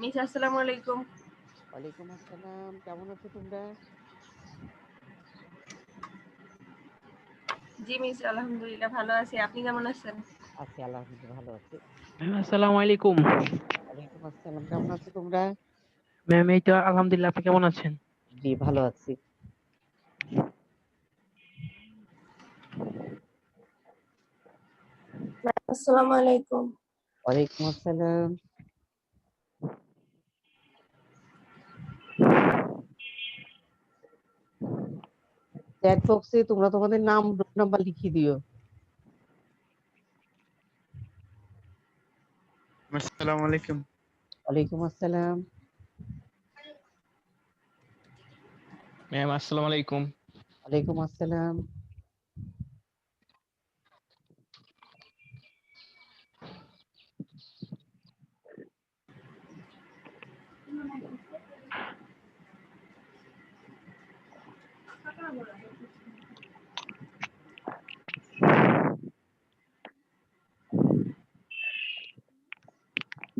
Miss আসসালামু আলাইকুম। ওয়ালাইকুম আসসালাম। কেমন আছো তোমরা? জি মিস আলহামদুলিল্লাহ ভালো আছি। আপনি কেমন আছেন? আছি আলহামদুলিল্লাহ ভালো আছি। ম্যাম আসসালামু আলাইকুম। ওয়ালাইকুম আসসালাম। কেমন আছো তোমরা? ম্যাম এই তো আলহামদুলিল্লাহ, আপনি কেমন আছেন? জি ভালো আছি। আসসালামু আলাইকুম। ওয়ালাইকুম আসসালাম। চ্যাট বক্সে তোমরা তোমাদের নাম রোল নাম্বার লিখিয়ে দিও। আসসালামু আলাইকুম। ওয়ালাইকুম আসসালাম। ম্যাম আসসালামু আলাইকুম। ওয়ালাইকুম আসসালাম।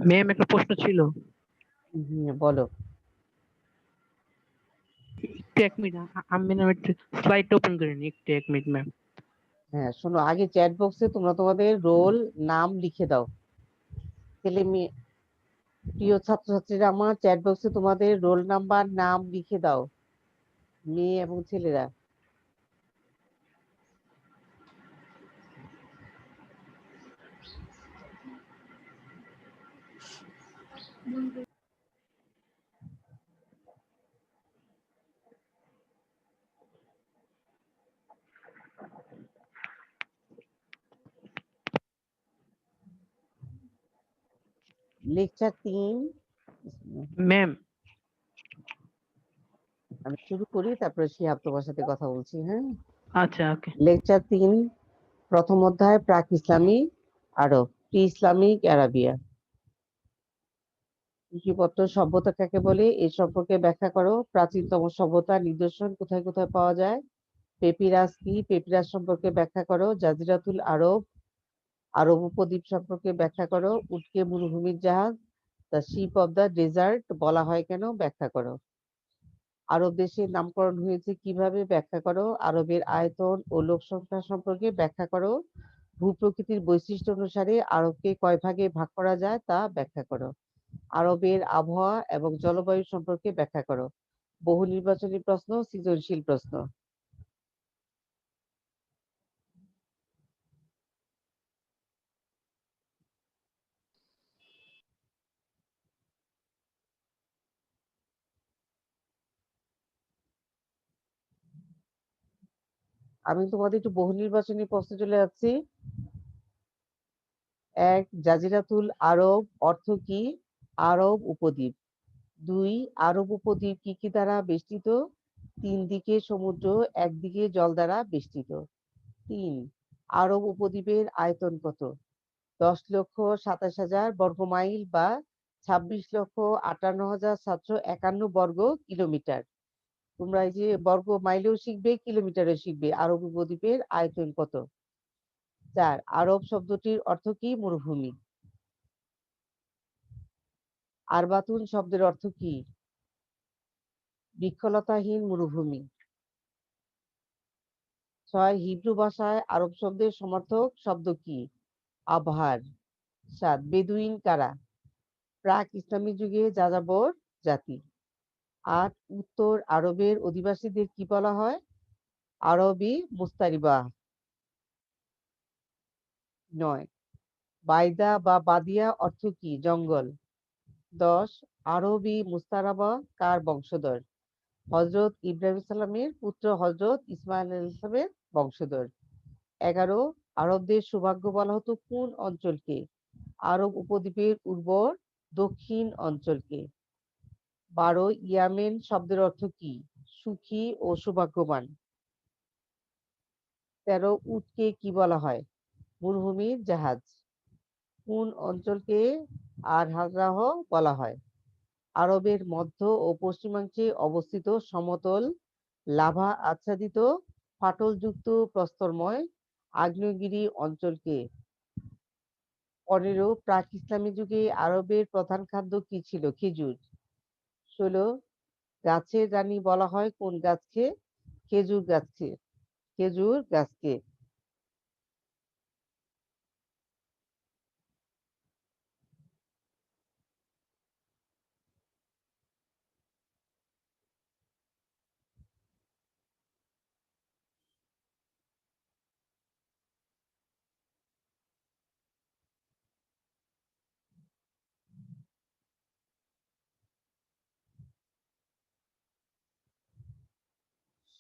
ম্যাম একটা প্রশ্ন ছিল। বলো। একটু এক মিনিট, আমি ম্যাম একটু স্লাইডটা ওপেন করে নিই, একটু এক মিনিট ম্যাম। হ্যাঁ শোনো, আগে চ্যাট বক্সে তোমরা তোমাদের রোল নাম লিখে দাও। ছেলে মেয়ে, প্রিয় ছাত্রছাত্রীরা, আমার চ্যাট বক্সে তোমাদের রোল নাম্বার নাম লিখে দাও, মেয়ে এবং ছেলেরা। লেকচার 3। ম্যাম আমি শুরু করি, তারপরে শিহাব তোমার সাথে কথা বলছি। হ্যাঁ, আচ্ছা ওকে। লেকচার 3, প্রথম অধ্যায়, প্রাক ইসলামী আরব, প্রি ইসলামিক অ্যারাবিয়া। কৃষিপত্র সভ্যতা কাকে বলে এ সম্পর্কে ব্যাখ্যা করো। প্রাচীনতম সভ্যতার নিদর্শন কোথায় কোথায় পাওয়া যায়। পেপিরাস কি, পেপিরাস সম্পর্কে ব্যাখ্যা করো। জাজিরাতুল আরব, আরব উপদ্বীপ সম্পর্কে ব্যাখ্যা করো। উটকে মরুভূমির জাহাজ, the ship of the desert বলা হয় কেন, ব্যাখ্যা করো। আরব দেশের নামকরণ হয়েছে কিভাবে, ব্যাখ্যা করো। আরবের আয়তন ও লোক সংখ্যা সম্পর্কে ব্যাখ্যা করো। ভূপ্রকৃতির বৈশিষ্ট্য অনুসারে আরবকে কয় ভাগে ভাগ করা যায় তা ব্যাখ্যা করো। আরবের আবহাওয়া এবং জলবায়ু সম্পর্কে ব্যাখ্যা করো। বহু নির্বাচনী প্রশ্ন, সৃজনশীল প্রশ্ন। আমি তোমাদের একটু বহু নির্বাচনী প্রশ্ন চলে যাচ্ছি। 1, জাজিরাতুল আরব অর্থ কি। আরব উপদ্বীপ। 2, আরব উপদ্বীপ কি কি দ্বারা বেষ্টিত। 3 দিকে সমুদ্র, একদিকে জল দ্বারা বেষ্টিত। 3, আরব উপদ্বীপের আয়তন কত। 10,27,000 বর্গমাইল বা 26,58,751 বর্গ কিলোমিটার। তোমরা এই যে বর্গ মাইলেও শিখবে, কিলোমিটারে শিখবে। আরব উপদ্বীপের আয়তন কত। 4, আরব শব্দটির অর্থ কি, মরুভূমি। আরবাতুন শব্দের অর্থ কি, বৃক্ষলতাহীন মরুভূমি। 6, হিব্রু ভাষায় আরব শব্দের সমার্থক শব্দ কি, আবহার। 7, বেদুইন কারা। প্রাক ইসলামী যুগে যাযাবর জাতি। 8, উত্তর আরবের অধিবাসীদের কি বলা হয়, আরবি মুস্তারিবা। 9, বাইদা বা বাদিয়া অর্থ কি, জঙ্গল। 10, আরবি মুস্তারাবা কার বংশধর। হজরত ইব্রাহিম সালামের পুত্র হজরত ইসমাইল ইসলামের বংশধর। 11, আরবদের সৌভাগ্য বলা হতো কোন অঞ্চলকে, আরব উপদ্বীপের উর্বর দক্ষিণ অঞ্চলকে। 12, ইয়ামেন শব্দের অর্থ কি, সুখী ও সৌভাগ্যবান। 13, উটকে কি বলা হয়, মরুভূমির জাহাজ। কোন অঞ্চলকে আর-হাজরাহ বলা হয়, আরবের মধ্য ও পশ্চিমাংশে অবস্থিত সমতল লাভা আচ্ছাদিত ফাটলযুক্ত প্রস্তরময় আগ্নেয়গিরি অঞ্চলকে। 15 প্রাক ইসলামী যুগে আরবের প্রধান খাদ্য কি ছিল? খেজুর। 16 গাছের রানী বলা হয় কোন গাছকে? খেজুর গাছকে। খেজুর গাছকে।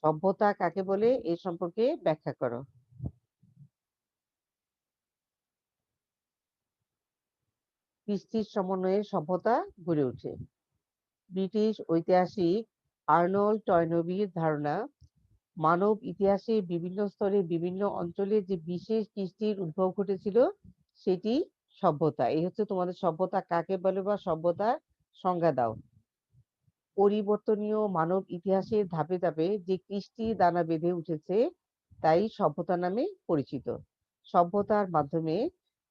সভ্যতা কাকে বলে এই সম্পর্কে ব্যাখ্যা করো। কৃষ্টির সমন্বয়ে সভ্যতা গড়ে ওঠে। ব্রিটিশ ঐতিহাসিক আর্নল্ড টয়নবির ধারণা, মানব ইতিহাসে বিভিন্ন স্তরে বিভিন্ন অঞ্চলে যে বিশেষ কৃষ্টির উদ্ভব ঘটেছিল সেটি সভ্যতা। এই হচ্ছে তোমাদের সভ্যতা কাকে বলে বা সভ্যতার সংজ্ঞা দাও। পরিবর্তনীয় মানব ইতিহাসের ধাপে ধাপে যে কৃষ্টি দানা বেঁধে উঠেছে তাই সভ্যতা নামে পরিচিত। সভ্যতার মাধ্যমে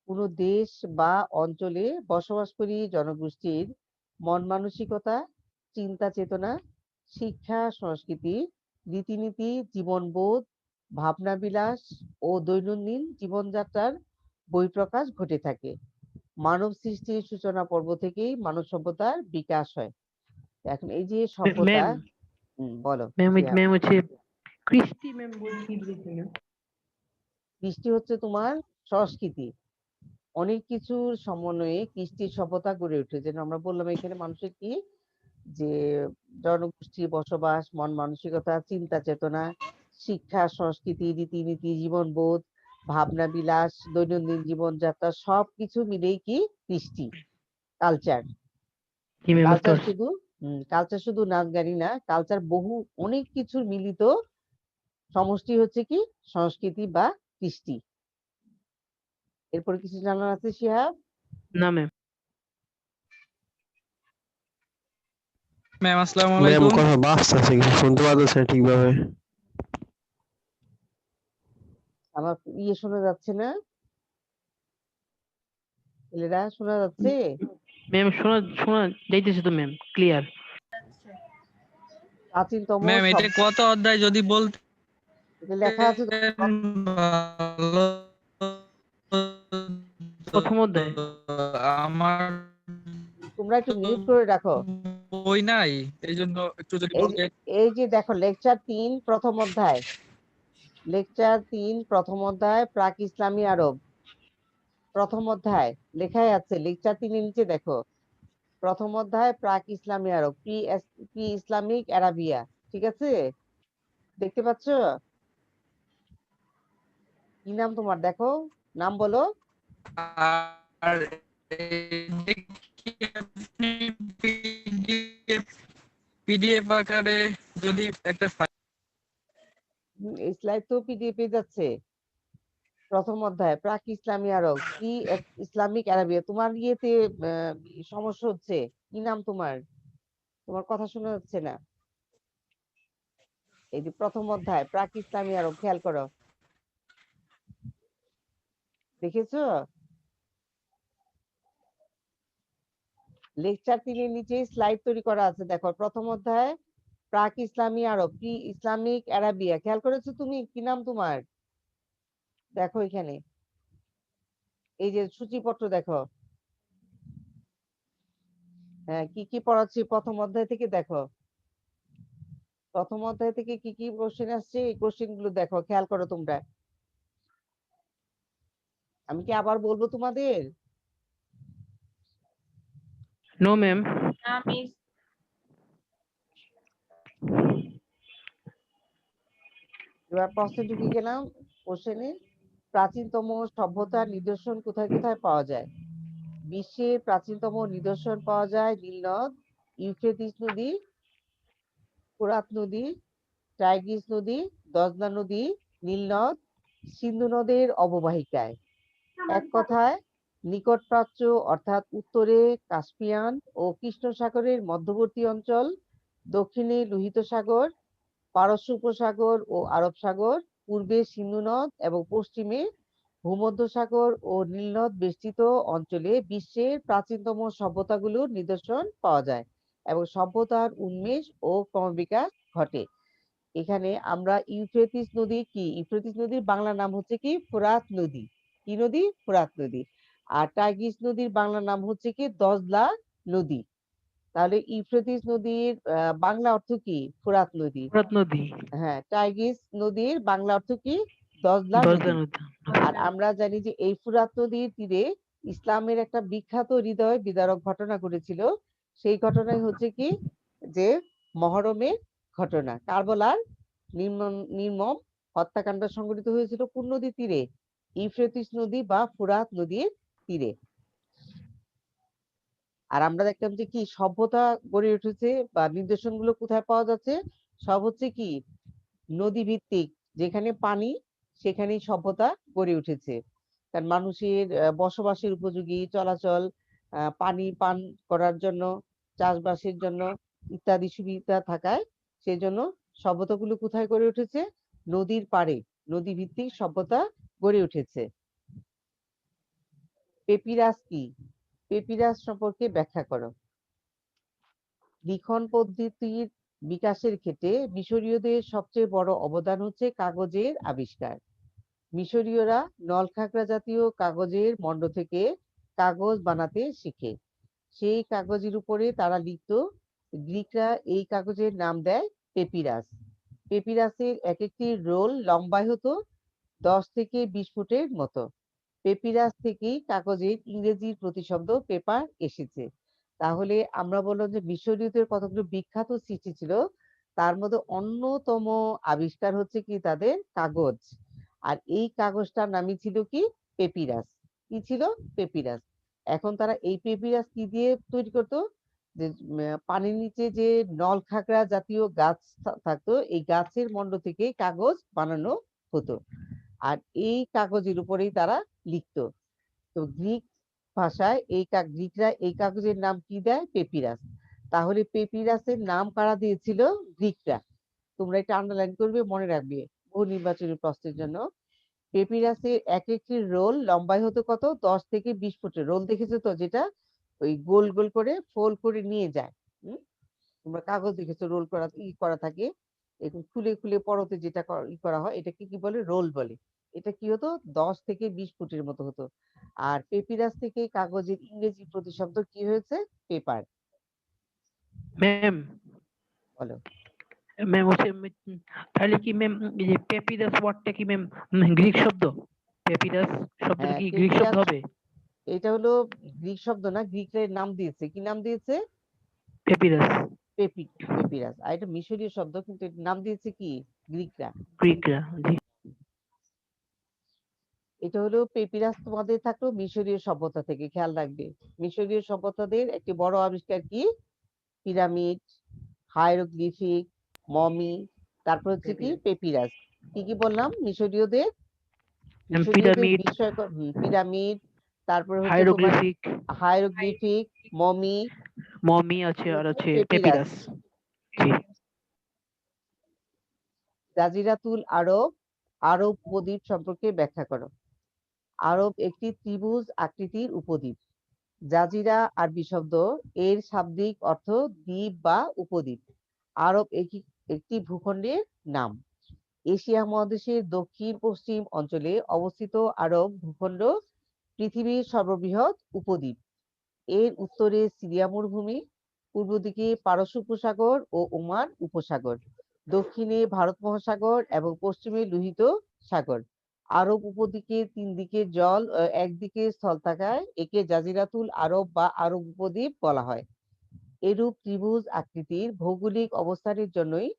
কোনো দেশ বা অঞ্চলে বসবাসকারী জনগোষ্ঠীর মন মানসিকতা, চিন্তা চেতনা, শিক্ষা, সংস্কৃতি, রীতিনীতি, জীবনবোধ, ভাবনা বিলাস ও দৈনন্দিন জীবনযাত্রার বহিঃপ্রকাশ ঘটে থাকে। মানব সৃষ্টির সূচনা পর্ব থেকেই মানব সভ্যতার বিকাশ হয়। এখন এই যে সভ্যতা, ম্যাম বলো ম্যাম শিহাব। ম্যাম হচ্ছে কৃষ্টি ম্যাম বলছি ম্যাম। কৃষ্টি হচ্ছে তোমার সংস্কৃতি, অনেক কিছুর সমন্বয়ে কৃষ্টির সভ্যতা গড়ে ওঠে। যেন আমরা বললাম এখানে মানুষের কি যে জনগোষ্ঠীর বসবাস, মন মানসিকতা, চিন্তা চেতনা, শিক্ষা, সংস্কৃতি, রীতিনীতি, জীবনবোধ, ভাবনা বিলাস, দৈনন্দিন জীবনযাত্রা সবকিছু মিলেই কি কৃষ্টি, কালচার। জি ম্যাম বুঝতে কালচার পারছি। শুধু কালচার শুধু নাচ গানই না, কালচার বহু অনেক কিছুর মিলিত সমষ্টি হচ্ছে কি সংস্কৃতি বা কৃষ্টি। এরপর কিছু জানার আছে শিহাব? না ম্যাম। ম্যাম আসসালামু ম্যাম আলাইকুম। কথা বাজতেছে, কিছু শুনতে পাচ্ছি ঠিকভাবে। আমার শোনা যাচ্ছে না? ছেলেরা শোনা যাচ্ছে? ম্যাম শোনা শোনা যাইতেছে তো ম্যাম, ক্লিয়ার। প্রাচীনতম ম্যাম এটা শব্দ, কত অধ্যায় যদি বলতে এটা লেখা আছে তো, ভালো হতো। প্রথম অধ্যায়। আমার তোমরা একটু তো মিউট করে রাখো। বই নাই, এই জন্য একটু যদি এই যে বলতে। এই যে দেখো লেকচার 3 প্রথম অধ্যায়, লেকচার 3 প্রথম অধ্যায় প্রাক ইসলামী আরব, প্রথম অধ্যায় লেখাই আছে লেকচার 3 এর নিচে দেখো, প্রথম অধ্যায় প্রাক ইসলামী আরব, প্রি ইসলামিক আরাবিয়া। ঠিক আছে, দেখতে পাচ্ছ? কি নাম তোমার দেখো, নাম বলো। আর এই কি আপনি পিডিএফ আকারে যদি একটা এই স্লাইড তো পিডিএফ এ যাচ্ছে। প্রথম অধ্যায় প্রাক ইসলামী আরব, প্রি ইসলামিক আরাবিয়া। তোমার ইয়েতে সমস্যা হচ্ছে। কি নাম তোমার? তোমার কথা শোনা যাচ্ছে না। এই যে প্রথম অধ্যায় প্রাক ইসলামী আরব, খেয়াল করো, দেখেছো? লেকচার 3 এর নিচে স্লাইড তৈরি করা আছে, দেখো প্রথম অধ্যায় প্রাক ইসলামী আরব, প্রি ইসলামিক আরাবিয়া। খেয়াল করেছো তুমি? কি নাম তোমার? দেখো এখানে, এই যে সূচিপত্র দেখো। হ্যাঁ, কি কি পড়াচ্ছি প্রথম অধ্যায় থেকে দেখো। প্রথম অধ্যায় থেকে কি কি কোশ্চেন আসছে এই কোশ্চেন গুলো দেখো, খেয়াল করো তোমরা। আমি কি আবার বলবো তোমাদের? No ma'am. আমি এবার প্রশ্নে ঢুকে গেলাম। কোশ্চেনে, প্রাচীনতম সভ্যতার নিদর্শন কোথায় কোথায় পাওয়া যায়? বিশ্বের প্রাচীনতম নিদর্শন পাওয়া যায় নীলনদ, ইউফ্রেটিস নদী, ফোরাত নদী, টাইগ্রিস নদী, দজনা নদী, নীলনদ, সিন্ধু নদের অববাহিকায়। এক কথায় নিকট প্রাচ্য অর্থাৎ উত্তরে কাস্পিয়ান ও কৃষ্ণ সাগরের মধ্যবর্তী অঞ্চল, দক্ষিণে লোহিত সাগর, পারস্য উপসাগর ও আরব সাগর, পূর্বে সিন্ধু নদ এবং পশ্চিমে ভূমধ্যসাগর ও নীলনদ বেষ্টিত অঞ্চলে বিশ্বের প্রাচীনতম সভ্যতাগুলোর নিদর্শন পাওয়া যায় এবং সভ্যতার উন্মেষ ও ক্রমবিকাশ ঘটে। এখানে আমরা ইউফ্রেটিস নদী কি, ইউফ্রেটিস নদীর বাংলা নাম হচ্ছে কি ফোরাত নদী। কি নদী? ফোরাত নদী। আর টাইগ্রিস নদীর বাংলা নাম হচ্ছে কি দজলা নদী। তাহলে ইউফ্রেটিস নদীর বাংলা অর্থ কি? ফোরাত নদী। ফোরাত নদী, হ্যাঁ, টাইগ্রিস নদীর বাংলা অর্থ কি? দজলা দজলা নদী। নদী। আর আমরা জানি যে এই ফোরাত নদীর তীরে ইসলামের একটা বিখ্যাত হৃদয় বিদারক ঘটনা ঘটেছিল। সেই ঘটনাই হচ্ছে কি যে মহরমের ঘটনা। কারবালার নির্মম হত্যাকাণ্ড সংঘটিত হয়েছিল কোন নদীর তীরে? ইউফ্রেটিস নদী বা ফোরাত নদীর তীরে। আর আমরা দেখলাম যে কি সভ্যতা গড়ে উঠেছে বা নিদর্শনগুলো কোথায় পাওয়া যাচ্ছে? সব হচ্ছে কি নদী ভিত্তিক, যেখানে পানি সেখানেই সভ্যতা গড়ে উঠেছে। কারণ মানুষের বসবাসের উপযোগী চলাচল, পানি পান করার জন্য, চাষবাসের জন্য ইত্যাদি সুবিধা থাকায় সেই জন্য সভ্যতাগুলো কোথায় গড়ে উঠেছে? নদীর পাড়ে, নদী ভিত্তিক সভ্যতা গড়ে উঠেছে। পেপিরাস কি? পেপিরাস সম্পর্কে ব্যাখ্যা করো। লিখন পদ্ধতির বিকাশের ক্ষেত্রে মিশরীয়দের সবচেয়ে বড় অবদান হচ্ছে কাগজের আবিষ্কার। মিশরীয়রা নলখাগড়া জাতীয় কাগজের মণ্ড থেকে কাগজ বানাতে শিখে। সেই কাগজের উপরে তারা লিখত। গ্রিকরা এই কাগজের নাম দেয় পেপিরাস। পেপিরাসের এক একটি রোল লম্বায় হতো 10 থেকে 20 ফুটের মতো। পেপিরাস থেকেই কাগজের ইংরেজি প্রতিশব্দ পেপার এসেছে। তাহলে আমরা বললাম যে মিশরীয়দের কতগুলো বিখ্যাত সৃষ্টি ছিল, তার মধ্যে অন্যতম আবিষ্কার হচ্ছে কি তাদের কাগজ। আর এই কাগজটার নামই ছিল কি পেপিরাস। কি ছিল? পেপিরাস। এখন তারা এই পেপিরাস কি দিয়ে তৈরি করতো? যে পানির নিচে যে নলখাগড়া জাতীয় গাছ থাকতো, এই গাছের মণ্ড থেকে কাগজ বানানো হতো। আর এই কাগজের উপরেই তারা লিখতো। তো গ্রিক ভাষায় গ্রিকরা এই কাগজের নাম কি দেয়? পেপিরাস। তাহলে পেপিরাসের নাম কারা দিয়েছিল? গ্রিকরা। তোমরা এটা আন্ডারলাইন করবে, মনে রাখবে বহু নির্বাচনী প্রশ্নের জন্য। পেপিরাসের এক একটি রোল লম্বায় হতো কত? 10 থেকে 20 ফুটের। রোল দেখেছো তো, যেটা ওই গোল গোল করে ফোল্ড করে নিয়ে যায়। তোমরা কাগজ দেখেছো রোল করা করা থাকে, এরকম খুলে খুলে পরতে যেটা করা হয়, এটাকে কি বলে? রোল বলে। এটা কি হতো? 10 থেকে 20 ফুটের মতো হতো। আর পেপিরাস থেকে কাগজের ইংরেজি প্রতিশব্দ কি হয়েছে? পেপার। ম্যাম, বলো। ম্যাম হচ্ছে তাহলে কি ম্যাম এই যে পেপিরাস ওয়ার্ডটা কি ম্যাম গ্রিক শব্দ? পেপিরাস শব্দটা হ্যাঁ, কি গ্রিক শব্দ পেপিরাস হবে? এটা হলো গ্রিক শব্দ না, গ্রিকরা এর নাম দিয়েছে। কি নাম দিয়েছে? Papyrus, papyrus. আর এটা মিশরীয় শব্দ, কিন্তু এর নাম দিয়েছে কি গ্রিকরা। গ্রিকরা। জি এটা হলো পেপিরাস তোমাদের থাকলো মিশরীয় সভ্যতা থেকে, খেয়াল রাখবে। মিশরীয় সভ্যতাদের একটি বড় আবিষ্কার কি? পিরামিড, হায়ারোগ্লিফিক, মমি, তারপর হচ্ছে কি পেপিরাস। কি কি বললাম? মিশরীয়দের পিরামিড, বিস্ময়কর পিরামিড, তারপরে হচ্ছে তোমার হাইরোগ্লিফিক, হায়ারোগ্লিফিক, মমি, মমি আছে আর আছে পেপিরাস। পেপিরাস। জি জাজিরাতুল আরব, আরব উপদ্বীপ সম্পর্কে ব্যাখ্যা করো। আরব একটি ত্রিভুজ আকৃতির উপদ্বীপ। জাজিরা আরবি শব্দ, এর শাব্দিক অর্থ দ্বীপ বা উপদ্বীপ। আরব একটি ভূখণ্ডের নাম। এশিয়া মহাদেশের দক্ষিণ পশ্চিম অঞ্চলে অবস্থিত আরব ভূখণ্ড পৃথিবীর সর্ববৃহৎ উপদ্বীপ। এর উত্তরে সিরিয়া মরুভূমি, পূর্ব দিকে পারস্য উপসাগর ও ওমান উপসাগর, দক্ষিণে ভারত মহাসাগর এবং পশ্চিমে লোহিত সাগর। আরব উপদ্বীপের 3 দিকে জল, একদিকে স্থল থাকায় একে জাজিরাতুল আরব বা আরব উপদ্বীপ বলা হয়। এরূপ ত্রিভুজ আকৃতির ভৌগোলিক অবস্থানের জন্যই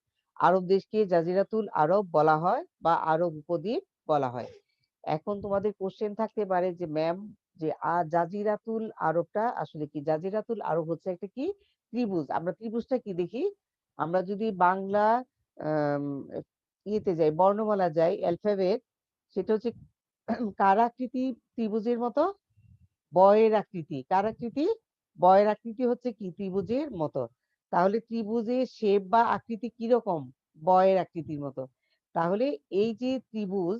আরব দেশকে জাজিরাতুল আরব বলা হয় বা আরব উপদ্বীপ বলা হয়। এখন তোমাদের কোশ্চেন থাকতে পারে যে ম্যাম, যে জাজিরাতুল আরবটা আসলে কি? জাজিরাতুল আরব হচ্ছে একটা কি ত্রিভুজ। আমরা ত্রিভুজটা কি দেখি? আমরা যদি বাংলা ইয়েতে যাই, বর্ণমালা যাই, অ্যালফাবেট, সেটা হচ্ছে কার আকৃতি? ত্রিভুজের মতো। বয়ের আকৃতি। কার আকৃতি? বয়ের আকৃতি হচ্ছে কি ত্রিভুজের মতো। তাহলে ত্রিভুজের শেপ বা আকৃতি কিরকম? বয়ের আকৃতির মতো। তাহলে এই যে ত্রিভুজ,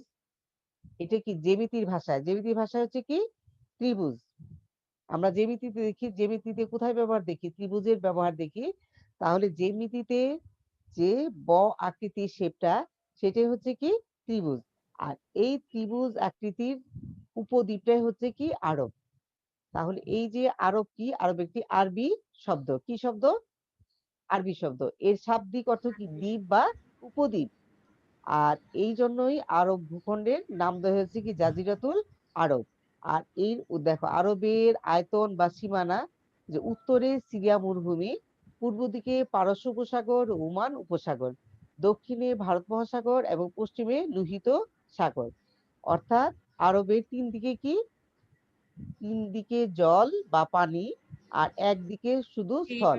এটা কি জ্যামিতির ভাষায়? জ্যামিতির ভাষায় হচ্ছে কি ত্রিভুজ। আমরা জ্যামিতিতে দেখি, জ্যামিতিতে কোথায় ব্যবহার দেখি? ত্রিভুজের ব্যবহার দেখি। তাহলে জ্যামিতিতে যে আকৃতির শেপটা সেটাই হচ্ছে কি ত্রিভুজ। আর এই ত্রিভুজ আকৃতির উপদ্বীপটাই হচ্ছে কি আরব। তাহলে এই যে আরব কি? আরব একটি আরবি শব্দ। কি শব্দ? আরবি শব্দ। এর শাব্দিক অর্থ কি? দ্বীপ বা উপদ্বীপ। আর এই জন্যই আরব ভূখণ্ডের নাম দেওয়া হয়েছে কি জাজিরাতুল আরব। আর এই দেখো আরবের আয়তন বা সীমানা, যে উত্তরে সিরিয়া মরুভূমি, পূর্ব দিকে পারস্য উপসাগর, ওমান উপসাগর, দক্ষিণে ভারত মহাসাগর এবং পশ্চিমে লোহিত সাগর। অর্থাৎ আরবের তিন দিকে কি? তিন দিকে জল বা পানি, আর একদিকে শুধু স্থল।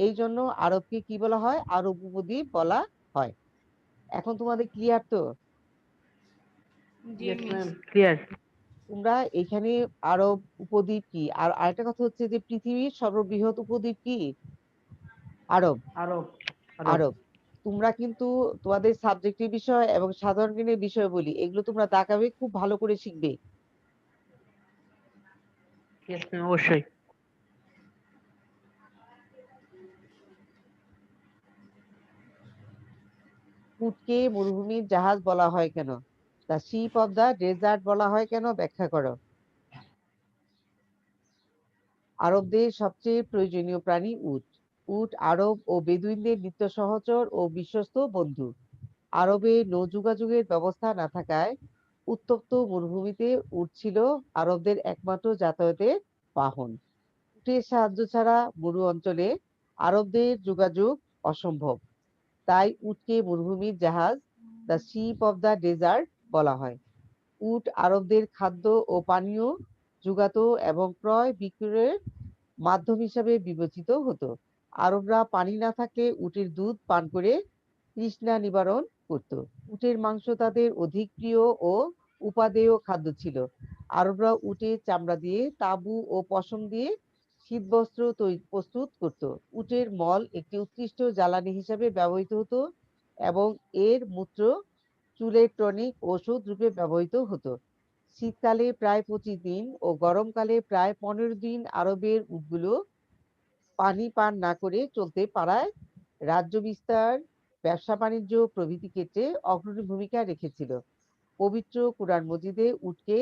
এই জন্য আরবকে কি বলা হয়? আরব উপদ্বীপ বলা হয়। এখন তোমাদের ক্লিয়ার তো? জি ইয়েস মিস। Ma'am, clear. তোমরা এখানে আরব উপদ্বীপ কি, আর আরেকটা কথা হচ্ছে যে পৃথিবীর সর্ববৃহৎ উপদ্বীপ কি? আরব। আরব। আরব। তোমরা কিন্তু তোমাদের সাবজেক্টিভ বিষয় এবং সাধারণ জ্ঞানের বিষয় বলি, এগুলো তোমরা দাগাবে খুব ভালো করে শিখবে। ইয়েস ম্যাম, অবশ্যই। উটকে মরুভূমির জাহাজ বলা হয় কেন? The ship of the desert বলা হয় কেন? ব্যাখ্যা করো। আরবদের সবচেয়ে প্রয়োজনীয় প্রাণী উট। উট আরব ও বেদুইনদের নিত্য সহচর ও বিশ্বস্ত বন্ধু। আরবে নৌ যোগাযোগের ব্যবস্থা না থাকায় উত্তপ্ত মরুভূমিতে উট ছিল আরবদের একমাত্র যাতায়াতের বাহন। উটের সাহায্য ছাড়া মরু অঞ্চলে আরবদের যোগাযোগ অসম্ভব। তাই উটকে মরুভূমির জাহাজ, the ship of the desert বলা হয়। উট আরবদের খাদ্য ও পানীয় যোগাতো এবং ক্রয় বিক্রয়ের মাধ্যম হিসাবে বিবেচিত হতো। আরবরা পানি না থাকলে উটের দুধ পান করে তৃষ্ণা নিবারণ করত। উটের মাংস তাদের অধিক প্রিয় ও উপাদেয় খাদ্য ছিল। আরবরা উটের চামড়া দিয়ে তাঁবু ও পশম দিয়ে শীতবস্ত্র প্রস্তুত করত। উটের মল একটি উৎকৃষ্ট জ্বালানি হিসাবে ব্যবহৃত হতো এবং এর মূত্র চুলের টনিক ওষুধ রূপে ব্যবহৃত হতো। শীতকালে প্রায় 25 দিন ও গরমকালে প্রায় 15 দিন আরবের উটগুলো পানি পান না করে চলতে পারায় রাজ্য বিস্তার, ব্যবসা বাণিজ্য প্রভৃতি ক্ষেত্রে অগ্রণী ভূমিকা রেখেছিল। পবিত্র কুরআন মজিদে উটকে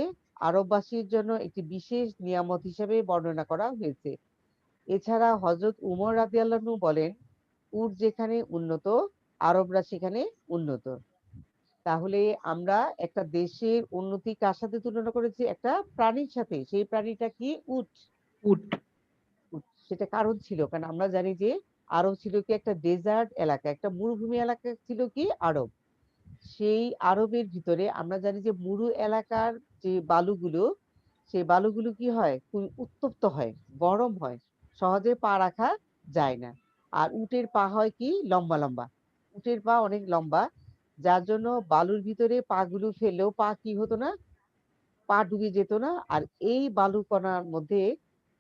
আরববাসীর জন্য একটি বিশেষ নিয়ামত হিসেবে বর্ণনা করা হয়েছে। এছাড়া হযরত উমর রাদিয়াল্লাহু আনহু বলেন, উট যেখানে উন্নত, আরবরা সেখানে উন্নত। তাহলে আমরা একটা দেশের উন্নতি কার সাথে তুলনা করেছি? একটা প্রাণীর সাথে। সেই প্রাণীটা কি? উট। উট। সেটা কারণ ছিল, কারণ আমরা জানি যে আরব ছিল কি একটা ডেজার্ট এলাকা, একটা মরুভূমি এলাকা ছিল কি আরব। সেই আরবের ভিতরে আমরা জানি যে মরু এলাকার যে বালুগুলো, সেই বালুগুলো কি হয়? খুবই উত্তপ্ত হয়, গরম হয়, সহজে পা রাখা যায় না। আর উটের পা হয় কি লম্বা লম্বা। উটের পা অনেক লম্বা, যার জন্য বালুর ভিতরে পা গুলো ফেললেও পা কি হতো না? পা ডুবে যেত না। আর এই বালু কণার মধ্যে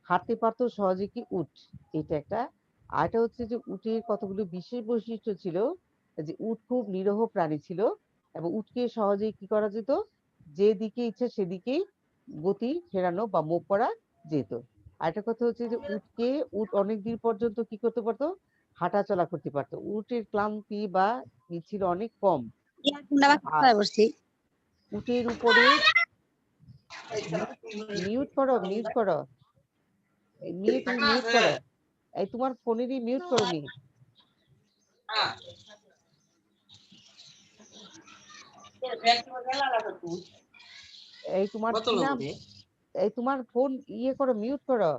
হাঁটতে পারতো সহজে কি উট। এটা একটা। আরেকটা হচ্ছে যে উটের কতগুলো বিশেষ বৈশিষ্ট্য ছিল, যে উট খুব নিরীহ প্রাণী ছিল এবং উটকে সহজেই কি করা যেত? যেদিকে ইচ্ছা সেদিকেই গতি ফেরানো বা মুভ করা যেত। আরেকটা কথা হচ্ছে যে উট অনেক দিন পর্যন্ত কি করতে পারতো? হাঁটা চলা করতে পারতো। উটের ক্লান্তি বা ই ছিল অনেক কম। আর উটের উপরে মিউট করো, মিউট করো, তুমি মিউট করো। এই তোমার ফোনেরই মিউট করো নি। এই তোমার কি নাম? এই তোমার ফোন ইয়ে করো, মিউট করো।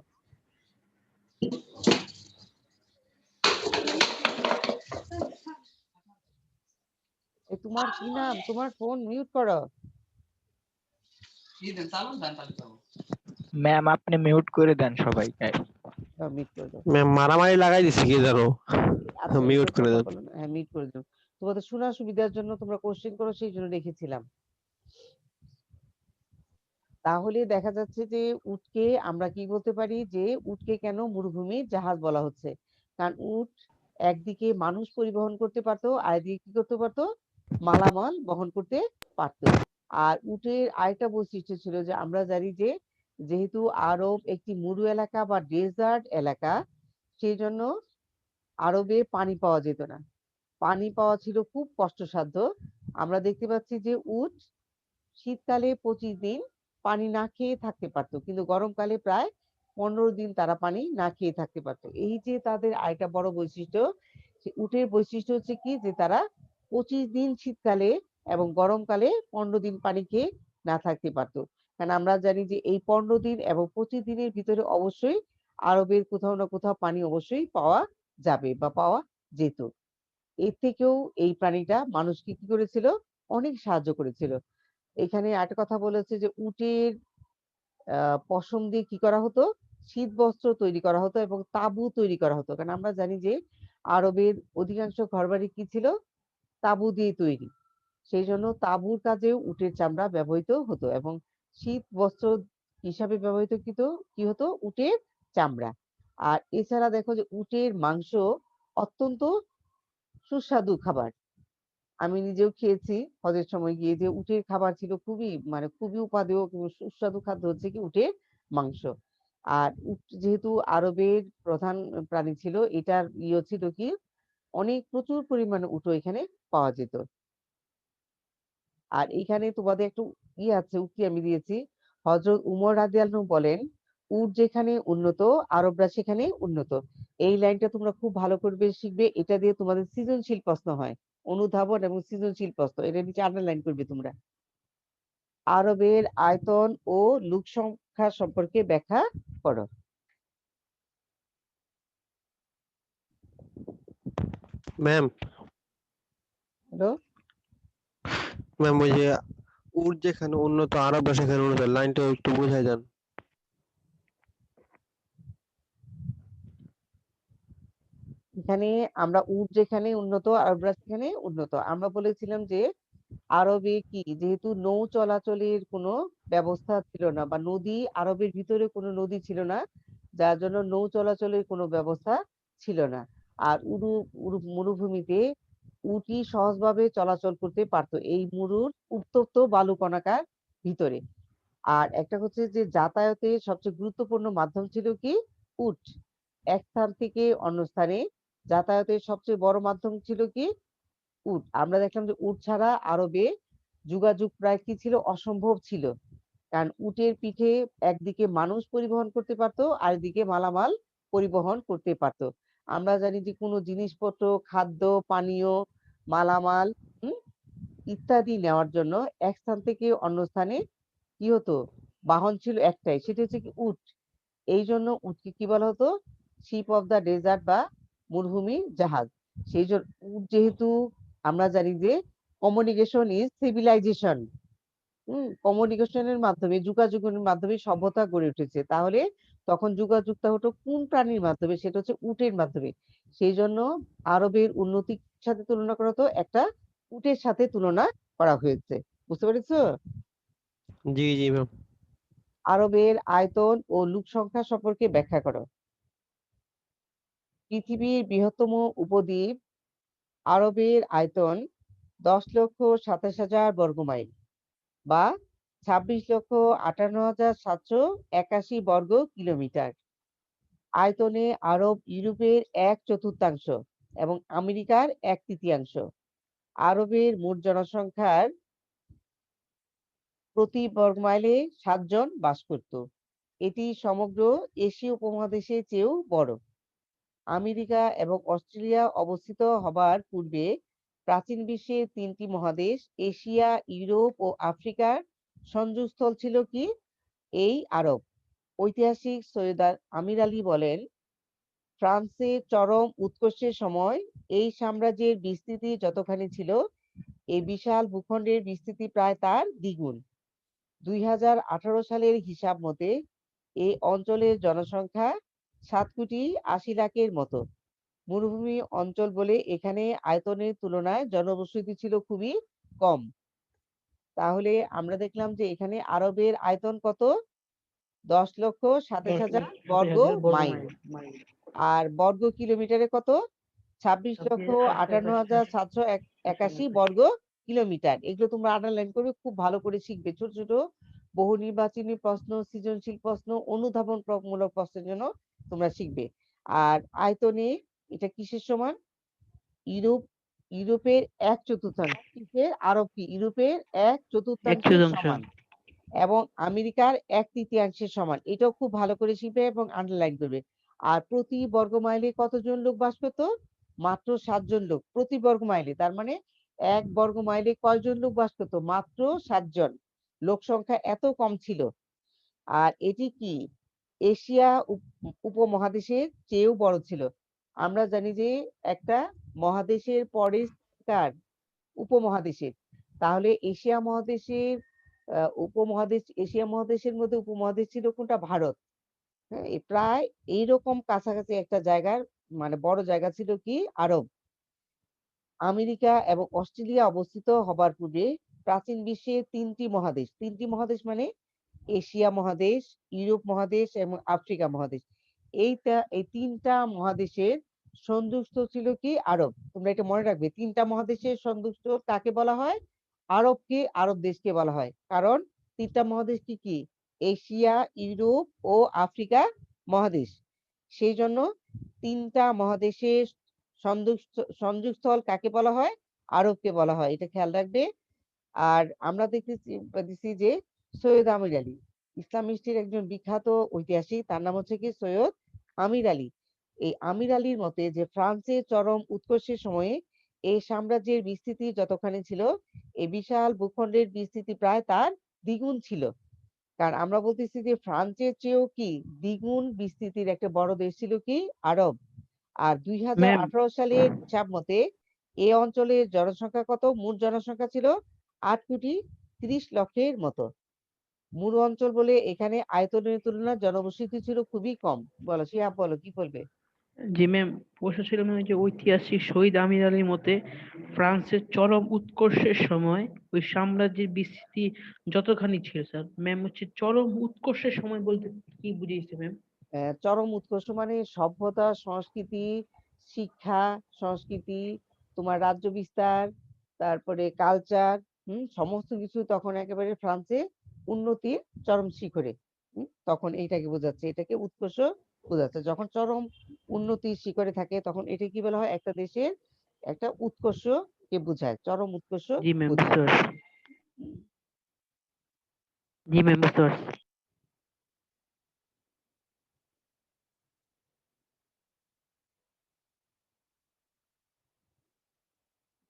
এই তোমার কি নাম? তোমার ফোন মিউট করো। ম্যাম, আপনি মিউট করে দেন সবাইকে। মিউট করে দাও। ম্যাম মারামারি লাগাই দিছি কি জানো, আচ্ছা মিউট এসব করে কথা দেন। বলো না। হ্যাঁ মিউট করে দাও। তোমাদের শোনার সুবিধার জন্য তোমরা কোশ্চেন করো, সেই জন্য রেখেছিলাম। তাহলে দেখা যাচ্ছে যে উটকে আমরা কি বলতে পারি? যে উটকে কেন মরুভূমির জাহাজ বলা হচ্ছে? কারণ উট একদিকে মানুষ পরিবহন করতে পারতো, আর একদিকে কি করতে পারতো? মালামাল বহন করতে পারতো। আর উটের আরেকটা বৈশিষ্ট্য ছিল যে আমরা জানি যে যেহেতু আরব একটি মরু এলাকা বা ডেজার্ট এলাকা, সেই জন্য আরবে পানি পাওয়া যেত না, পানি পাওয়া ছিল খুব কষ্টসাধ্য। আমরা দেখতে পাচ্ছি যে উট শীতকালে 25 দিন পানি না খেয়ে থাকতে পারতো, কিন্তু গরমকালে প্রায় 15 দিন তারা পানি না খেয়ে থাকতে পারতো। এই যে তাদের আরেকটা বড় বৈশিষ্ট্য, উটের বৈশিষ্ট্য হচ্ছে কি যে তারা 25 দিন শীতকালে এবং গরমকালে 15 দিন পানি খেয়ে না থাকতে পারতো। কারণ আমরা জানি যে এই 15 দিন এবং 25 দিনের ভিতরে অবশ্যই আরবের কোথাও না কোথাও পানি অবশ্যই পাওয়া যাবে বা পাওয়া যেত। এর থেকেও এই প্রাণীটা মানুষকে কি করেছিল, অনেক সাহায্য করেছিল। এখানে আরেকটা কথা বলেছে যে উটের পশম দিয়ে কি করা হতো, শীত বস্ত্র তৈরি করা হতো এবং তাঁবু তৈরি করা হতো। কারণ আমরা জানি যে আরবের অধিকাংশ ঘরবাড়ি কি ছিল, তাঁবু দিয়ে তৈরি। সেই জন্য তাঁবুর কাজেও উটের চামড়া ব্যবহৃত হতো এবং শীত বস্ত্র হিসাবে ব্যবহৃত কি হতো, উটের চামড়া। আর এছাড়া দেখো যে উটের মাংস অত্যন্ত সুস্বাদু খাবার। আমি নিজেও খেয়েছি হজের সময় গিয়ে, যে উটের খাবার ছিল খুবই খুবই উপাদেয় এবং সুস্বাদু খাদ্য হচ্ছে কি উটের মাংস। আর উট যেহেতু আরবের প্রধান প্রাণী ছিল, এটার ছিল কি অনেক প্রচুর পরিমাণে উটও এখানে পাওয়া যেত। আর এখানে তোমাদের একটু আছে, উক্তি আমি দিয়েছি। হযরত উমর রাদিয়াল্লাহু বলেন, উট যেখানে উন্নত আরবরা সেখানে উন্নত। এই লাইনটা তোমরা খুব ভালো করে শিখবে, এটা দিয়ে তোমাদের সৃজনশীল প্রশ্ন হয়, অনুধাবন এবং সৃজনশীল প্রশ্ন, এটা নিচে আন্ডারলাইন করবে তোমরা। আরবের আয়তন ও লোক সংখ্যা সম্পর্কে ব্যাখ্যা করো। ম্যাম হলো ম্যাম ওই যে উট যেখানে উন্নত আরবরা সেখানে উন্নত, লাইনটা একটু বুঝাই দেন। এখানে আমরা উট যেখানে উন্নত আরবরা সেখানে উন্নত, আমরা বলেছিলাম যে আরবে কি যেহেতু নৌ চলাচলের কোনো ব্যবস্থা ছিল না, বা নদী আরবের ভিতরে কোনো নদী ছিল না, যার জন্য নৌ চলাচলের কোনো ব্যবস্থা ছিল না। আর মরুভূমিতে উটই সহজভাবে চলাচল করতে পারতো এই মরুর উত্তপ্ত বালুকণাকার ভিতরে। আর একটা হচ্ছে যে যাতায়াতের সবচেয়ে গুরুত্বপূর্ণ মাধ্যম ছিল কি, উট। এক স্থান থেকে অন্য স্থানে যাতায়াতের সবচেয়ে বড় মাধ্যম ছিল কি, উট। আমরা দেখলাম যে উট ছাড়া আরবে যোগাযোগ প্রায় কি ছিল, অসম্ভব ছিল। কারণ উটের পিঠে একদিকে মানুষ পরিবহন করতে পারতো, আর এদিকে মালামাল পরিবহন করতে পারতো। আমরা জানি যে কোনো জিনিসপত্র, খাদ্য পানীয়, মালামাল ইত্যাদি নেওয়ার জন্য এক স্থান থেকে অন্য স্থানে কি হতো, বাহন ছিল একটাই, সেটা হচ্ছে কি উট। এই জন্য উটকে কি বলা হতো, শিপ অফ দা ডেজার্ট বা মরুভূমি জাহাজ। সেই জন্য উট যেহেতু আমরা জানি যে কমিউনিকেশন ইজ সিভিলাইজেশন, কমিউনিকেশনের মাধ্যমে যোগাযোগের মাধ্যমে সভ্যতা গড়ে উঠেছে, তাহলে তখন যোগাযোগটা হতো কোন প্রাণীর মাধ্যমে, সেটা হচ্ছে উটের মাধ্যমে। সেই জন্য আরবের উন্নতির সাথে তুলনা করা হতো, একটা উটের সাথে তুলনা করা হয়েছে। বুঝতে পেরেছো? জি জি ম্যাম। আরবের আয়তন ও লোক সংখ্যা সম্পর্কে ব্যাখ্যা করো। পৃথিবীর বৃহত্তম উপদ্বীপ আরবের আয়তন 10,27,000 বর্গমাইল বা 26,58,781 বর্গ কিলোমিটার। আয়তনে আরব ইউরোপের 1/4 এবং আমেরিকার 1/3। আরবের মোট জনসংখ্যার প্রতি বর্গমাইলে 7 জন বাস করত। এটি সমগ্র এশীয় উপমহাদেশের চেয়েও বড়। আমেরিকা এবং অস্ট্রেলিয়া অবস্থিত হবার পূর্বে প্রাচীন বিশ্বের 3টি মহাদেশ এশিয়া, ইউরোপ ও আফ্রিকার সংযোগস্থল ছিল কি, এই আরব। ঐতিহাসিক সৈয়দ আমির আলী বলেন, ফ্রান্সের চরম উৎকর্ষের সময় এই সাম্রাজ্যের বিস্তৃতি যতখানি ছিল, এই বিশাল ভূখণ্ডের বিস্তৃতি প্রায় তার দ্বিগুণ। 2018 সালের হিসাব মতে এই অঞ্চলের জনসংখ্যা 7,80,00,000-এর মতো। মরুভূমি অঞ্চল বলে এখানে আয়তনের তুলনায় জনবসতি ছিল খুবই কম। তাহলে আমরা দেখলাম যে এখানে আরবের আয়তন কত, 10,27,000 বর্গ মাইল। আর বর্গ কিলোমিটারে কত, 26,58,781 বর্গ কিলোমিটার। এগুলো তোমরা আন্ডারলাইন করবে, খুব ভালো করে শিখবে। ছোট ছোট বহু নির্বাচনী প্রশ্ন, সৃজনশীল প্রশ্ন, অনুধাবনমূলক প্রশ্নের জন্য তোমরা শিখবে। আর আয়তনে এটা কিসের সমান? ইউরোপের 1/4। কিসের? আরব কি ইউরোপের 1/4 সমান, এবং আমেরিকার 1/3 সমান। এটাও খুব ভালো করে শিখবে এবং আন্ডারলাইন করবে। আর প্রতি বর্গ মাইলে কতজন লোক বাস করত? মাত্র 7 জন লোক প্রতি বর্গ মাইলে। তার মানে 1 বর্গ মাইলে কয়জন লোক বাস করত? মাত্র 7 জন। লোক সংখ্যা এত কম ছিল। আর এটি কি এশিয়া উপমহাদেশের চেয়েও বড় ছিল। আমরা জানি যে একটা মহাদেশের পরে কার? উপমহাদেশের। তাহলে এশিয়া মহাদেশের এশিয়া মহাদেশের মধ্যে উপমহাদেশ ছিল কোনটা? ভারত। হ্যাঁ, প্রায় এইরকম কাছাকাছি একটা জায়গার মানে বড় জায়গা ছিল কি? আরব। আমেরিকা এবং অস্ট্রেলিয়া অবস্থিত হবার পূর্বে প্রাচীন বিশ্বের 3টি মহাদেশ মানে এশিয়া মহাদেশ, ইউরোপ মহাদেশ এবং আফ্রিকা মহাদেশ। এই 3টা মহাদেশের সংযুক্ত ছিল কি? আরব। তোমরা এটা মনে রাখবে, 3টা মহাদেশের সংযুক্ত কাকে বলা হয়? আরবকে, আরব দেশকে বলা হয়। কারণ 3টা মহাদেশ কি কি? এশিয়া, ইউরোপ ও আফ্রিকা মহাদেশ। সেই জন্য 3টা মহাদেশের সংযোগস্থল কাকে বলা হয়? আরবকে বলা হয়। এটা খেয়াল রাখবে। আর আমরা দেখতেছি যে সৈয়দ আমির আলী ইসলাম হিস্ট্রির একজন বিখ্যাত ঐতিহাসিক, তার নাম হচ্ছে কি? সৈয়দ আমির আলী। এই আমির আলীর মতে যে ফ্রান্সের চরম উৎকর্ষের সময়ে এই সাম্রাজ্যের বিস্তৃতি যতখানি ছিল, এই বিশাল ভূখণ্ডের বিস্তৃতি প্রায় তার দ্বিগুণ ছিল। কারণ আমরা বলতেছি যে ফ্রান্সের চেয়েও কি দ্বিগুণ বিস্তৃতির একটা বড় দেশ ছিল কি? আরব। আর 2018 সালের হিসাব মতে এই অঞ্চলের জনসংখ্যা কত? মোট জনসংখ্যা ছিল 8,30,00,000-এর মতো। মুরু অঞ্চল বলে এখানে আয়তনের তুলনায় জনবসতি ছিল খুবই কম। বলো শিহাব, বলো কি বলবে? জি ম্যাম, প্রশ্ন ছিল ম্যাম যে ঐতিহাসিক শহীদ আমির আলীর মতে ফ্রান্সের চরম উৎকর্ষের সময় ওই সাম্রাজ্যের বিস্তৃতি যতখানি ছিল। স্যার ম্যাম হচ্ছে চরম উৎকর্ষের সময় বলতে কি বুঝিয়েছে ম্যাম? চরম উৎকর্ষ মানে সভ্যতা, সংস্কৃতি, শিক্ষা, সংস্কৃতি, তোমার রাজ্য বিস্তার, তারপরে কালচার, সমস্ত কিছু তখন একেবারে ফ্রান্সে উন্নতির চরম শিখরে। তখন এইটাকে বোঝাচ্ছে, এটাকে উৎকর্ষ বোঝাচ্ছে। যখন চরম উন্নতির শিখরে থাকে তখন এটা কি বলা হয়? একটা দেশের একটা উৎকর্ষ কে বোঝায়, চরম উৎকর্ষ জি ম্যাম, বোঝায়। বুঝতে পারছি। জি ম্যাম, বুঝতে পারছি।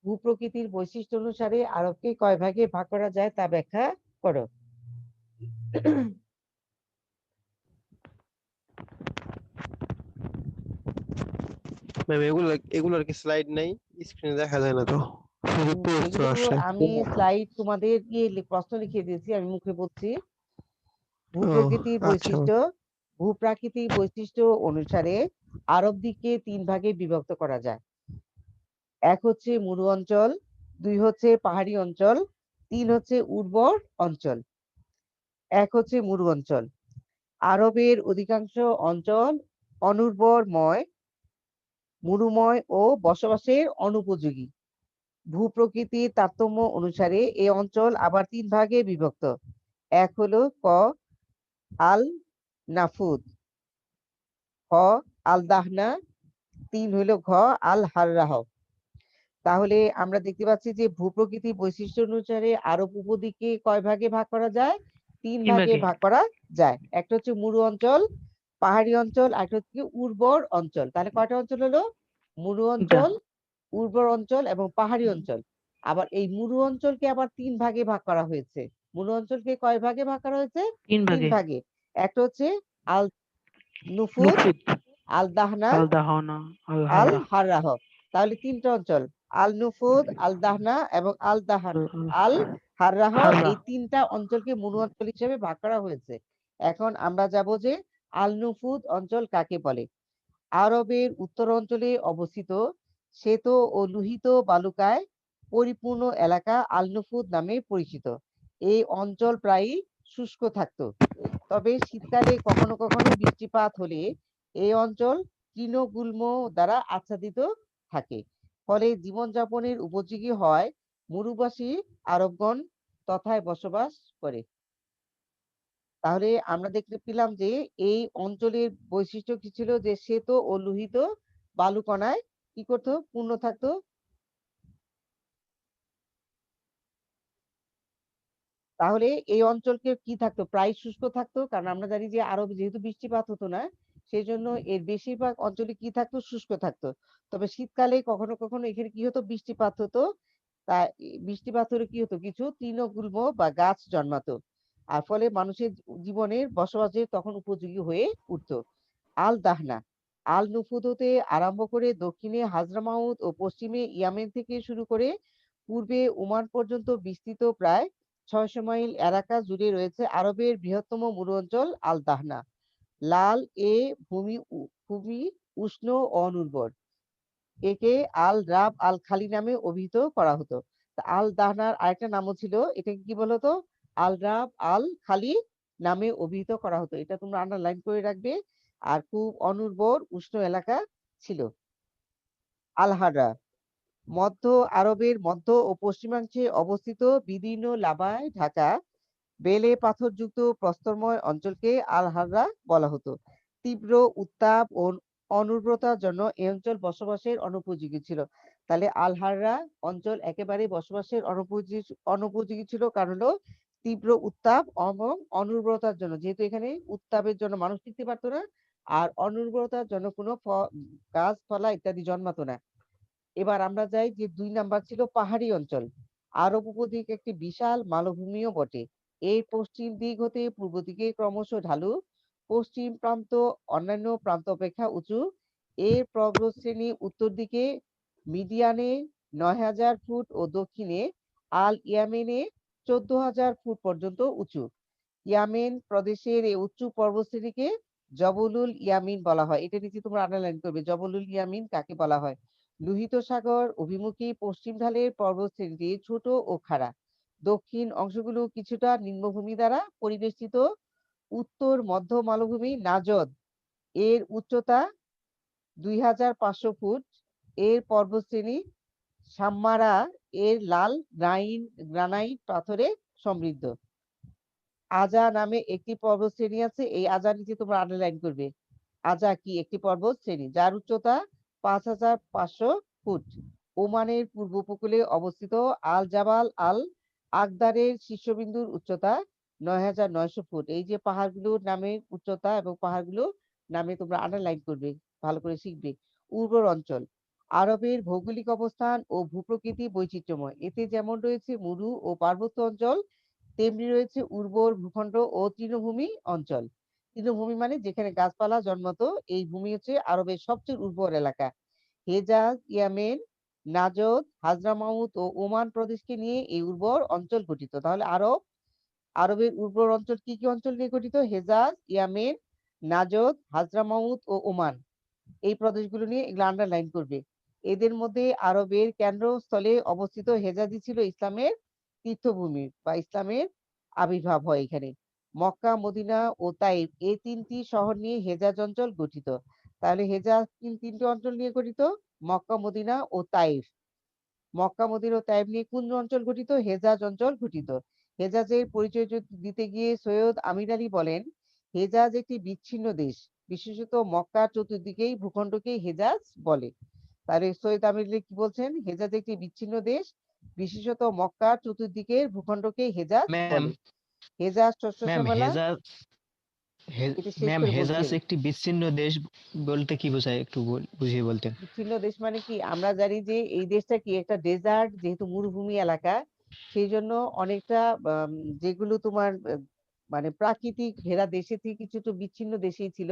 ভূপ্রকৃতির বৈশিষ্ট্য অনুসারে আরবকে কয় ভাগে ভাগ করা যায় তা ব্যাখ্যা করো। ম্যাম এগুলোর কি স্লাইড নাই? স্ক্রিনে দেখা যায় না তো, শুধু প্রশ্ন এগুলো আসে। আমি স্লাইড তোমাদের প্রশ্ন লিখে দিয়েছি, আমি মুখে বলছি। ও ভূপ্রকৃতির আচ্ছা। বৈশিষ্ট্য, ভূপ্রাকৃতিক বৈশিষ্ট্য অনুসারে আরব দ্বীপকে 3 ভাগে বিভক্ত করা যায়। 1 হচ্ছে মরু অঞ্চল, 2 হচ্ছে পাহাড়ি অঞ্চল, 3 হচ্ছে উর্বর অঞ্চল। 1 হচ্ছে মরু অঞ্চল। আরবের অধিকাংশ অঞ্চল অনুর্বরময়, মরুময় ও বসবাসের অনুপযোগী। ভূপ্রকৃতির তারতম্য অনুসারে এই অঞ্চল আবার 3 ভাগে বিভক্ত। 1 হলো ক আল নাফুদ, খ আল দাহনা, 3 হলো ঘ আল হাররাহ। তাহলে আমরা দেখতে পাচ্ছি যে ভূপ্রকৃতির বৈশিষ্ট্য অনুসারে আরব উপদ্বীপকে কয় ভাগে ভাগ করা যায়? 3 ভাগে ভাগ করা যায়। একটা হচ্ছে মরু অঞ্চল, পাহাড়ি অঞ্চল, আর একটা হচ্ছে উর্বর অঞ্চল। তাহলে কয়টা অঞ্চল হলো? মরু অঞ্চল, উর্বর অঞ্চল এবং পাহাড়ি অঞ্চল। আবার এই মরু অঞ্চলকে আবার 3 ভাগে ভাগ করা হয়েছে। মরু অঞ্চলকে কয় ভাগে ভাগ করা হয়েছে? 3 3 ভাগে। ভাগে। একটা হচ্ছে আল নুফুদ, আল দাহনা, আল দাহনা, আল আল হাররা। হাররাহ। তাহলে 3টা অঞ্চল, আল নুফুদ, আল দাহনা এবং আল হাররাহ। এই 3টা অঞ্চলকে মরু অঞ্চল হিসেবে ভাগ করা হয়েছে। এখন আমরা যাব যে আল নুফুদ অঞ্চল কাকে বলে। আরবের উত্তর অঞ্চলে অবস্থিত শ্বেত ও লোহিত বালুকায় পরিপূর্ণ এলাকা আল নুফুদ নামে পরিচিত। এই অঞ্চল প্রায়ই শুষ্ক থাকতো, তবে শীতকালে কখনো কখনো বৃষ্টিপাত হলে এই অঞ্চল তৃণগুল্ম দ্বারা আচ্ছাদিত থাকে, ফলে জীবনযাপনের উপযোগী হয়। মরুবাসী আরবগণ তথায় বসবাস করে। তাহলে আমরা দেখতে পেলাম যে এই অঞ্চলের বৈশিষ্ট্য কি ছিল, যে শ্বেত ও লোহিত বালুকণায় কি করতো, পূর্ণ থাকতো। তাহলে এই অঞ্চলকে কি থাকতো, প্রায় শুষ্ক থাকতো, কারণ আমরা জানি যে আরবে যেহেতু বৃষ্টিপাত হতো না, সেই জন্য এর বেশিরভাগ অঞ্চলে কি থাকতো, শুষ্ক থাকতো। তবে শীতকালে কখনো কখনো এখানে কি হতো, বৃষ্টিপাত হতো। তা বৃষ্টিপাত হলে কি হতো, কিছু তৃণগুল্ম বা গাছ জন্মাতো, আর ফলে মানুষের জীবনের বসবাসের তখন উপযোগী হয়ে উঠতো। আল দাহনা, আল নুফুদ হতে আরম্ভ করে দক্ষিণে হাজরামাউত ও পশ্চিমে ইয়ামেন থেকে শুরু করে পূর্বে ওমান পর্যন্ত বিস্তৃত প্রায় 600 মাইল এলাকা জুড়ে রয়েছে আরবের বৃহত্তম মরু অঞ্চল আল দাহনা। লাল এ ভূমি উষ্ণ ও অনুর্বর। একে আল রাব আল খালি নামে অভিহিত করা হতো। তা আল দাহনার আরেকটা নামও ছিল, এটাকে কি বলতো, আল রাব আল খালি নামে অভিহিত করা হতো। এটা তোমরা আন্ডারলাইন করে রাখবে। আর খুব অনুর্বর উষ্ণ এলাকা ছিল। আল হাররা, মধ্য আরবের মধ্য ও পশ্চিমাংশে অবস্থিত বিদীর্ণ লাভায় ঢাকা বেলে পাথরযুক্ত প্রস্তরময় অঞ্চলকে আল হাররা বলা হতো। তীব্র উত্তাপ ও অনুর্বরতার জন্য এই অঞ্চল বসবাসের অনুপযোগী ছিল। তাহলে আল হাররা অঞ্চল একেবারে বসবাসের অনুপযোগী ছিল, কারণ হলো তীব্র উত্তাপ এবং অনুর্বরতার জন্য, যেহেতু এখানে উত্তাপের জন্য মানুষ টিকতে পারতো না, আর অনুর্বরতার জন্য কোনো গাছপালা ইত্যাদি জন্মাতো না। এবার আমরা যাই যে 2 নাম্বার ছিল পাহাড়ি অঞ্চল। আরব উপদ্বীপ একটি বিশাল মালভূমিও বটে। এর পশ্চিম দিক হতে পূর্ব দিকে ক্রমশ ঢালু, পশ্চিম প্রান্ত অন্যান্য প্রান্ত অপেক্ষা উঁচু। এর পর্বতশ্রেণী উত্তর দিকে মিডিয়ানে 9000 ফুট ও দক্ষিণে আল ইয়ামেনে 14000 ফুট পর্যন্ত উঁচু। ইয়ামেন প্রদেশের এই উঁচু পর্বতশ্রেণীকে জবলুল ইয়ামিন বলা হয়। এটা নিচে তোমরা আন্ডারলাইন করবে, জবলুল ইয়ামিন কাকে বলা হয়। লোহিত সাগর অভিমুখী পশ্চিম ঢালের পর্বতশ্রেণীটি ছোট ও খাড়া। দক্ষিণ অংশগুলো কিছুটা নিম্নভূমি দ্বারা পরিবেষ্টিত। উত্তর মধ্য মালভূমি নাজদ, এর উচ্চতা 2500 ফুট। এর পর্বতশ্রেণী সাম্মারা, এর লাল গ্রানাইট পাথরে সমৃদ্ধ। আজা নামে একটি পর্বত শ্রেণী আছে, এই আজা নিচে তোমরা আন্ডারলাইন করবে। আজা কি, একটি পর্বত শ্রেণী যার উচ্চতা 5500 ফুট। ওমানের পূর্ব উপকূলে অবস্থিত আল জাবাল আল আকদারের শীর্ষবিন্দুর উচ্চতা 9900 ফুট। এই যে পাহাড়গুলোর নামের উচ্চতা এবং পাহাড়গুলোর নামে তোমরা আন্ডারলাইন করবে, ভালো করে শিখবে। উর্বর অঞ্চল, আরবের ভৌগোলিক অবস্থান ও ভূপ্রকৃতি বৈচিত্র্যময়। এতে যেমন রয়েছে মরু ও পার্বত্য অঞ্চল, তেমনি রয়েছে উর্বর ভূখণ্ড ও তৃণভূমি অঞ্চল। তৃণভূমি মানে যেখানে গাছপালা জন্মতো, এই ভূমি হচ্ছে আরবের সবচেয়ে উর্বর এলাকা। হেজাজ, ইয়ামেন, নাজদ, হাজরামাউত ও ওমান প্রদেশকে নিয়ে এই উর্বর অঞ্চল গঠিত। তাহলে আরবের উর্বর অঞ্চল কি কি অঞ্চল নিয়ে গঠিত? হেজাজ, ইয়ামেন, নাজদ, হাজরামাউত ও ওমান, এই প্রদেশগুলো নিয়ে এগুলো আন্ডারলাইন করবে। এদের মধ্যে আরবের কেন্দ্রস্থলে অবস্থিত হেজাজি ছিল ইসলামের তীর্থভূমি বা ইসলামের আবির্ভাব হয় এখানে। মক্কা, মদিনা ও তাইফ এই 3টি শহর নিয়ে হেজাজ অঞ্চল গঠিত। তাহলে হেজাজ তিনটি অঞ্চল নিয়ে গঠিত, Mecca, Medina oh Taif. Mecca, Medina oh Taif নিয়ে কোন অঞ্চল গঠিত? হেজাজ অঞ্চল গঠিত। হেজাজের পরিচয় দিতে গিয়ে সৈয়দ আমির আলী বলেন, হেজাজ একটি বিচ্ছিন্ন দেশ, বিশেষত মক্কার চতুর্দিকেই ভূখণ্ডকে হেজাজ বলে। তাহলে সৈয়দ আমির আলী কি বলছেন? হেজাজ একটি বিচ্ছিন্ন দেশ, বিশেষত মক্কার চতুর্দিকের ভূখণ্ডকে হেজাজ ম্যাম বলে। হেজাজ শস্য ম্যাম শ্যামলা, হেজাজ এটা শেষ ম্যাম করে বলছি হেজাজ আমি। একটি বিচ্ছিন্ন দেশ বলতে কি বোঝায়, একটু বুঝিয়ে বলতেন। বিচ্ছিন্ন দেশ মানে কি, আমরা জানি যে এই দেশটা কি একটা ডেজার্ট, যেহেতু মরুভূমি এলাকা, সেই জন্য অনেকটা যেগুলো তোমার মানে প্রাকৃতিক ঘেরা দেশে থেকে কিছু তো বিচ্ছিন্ন দেশেই ছিল।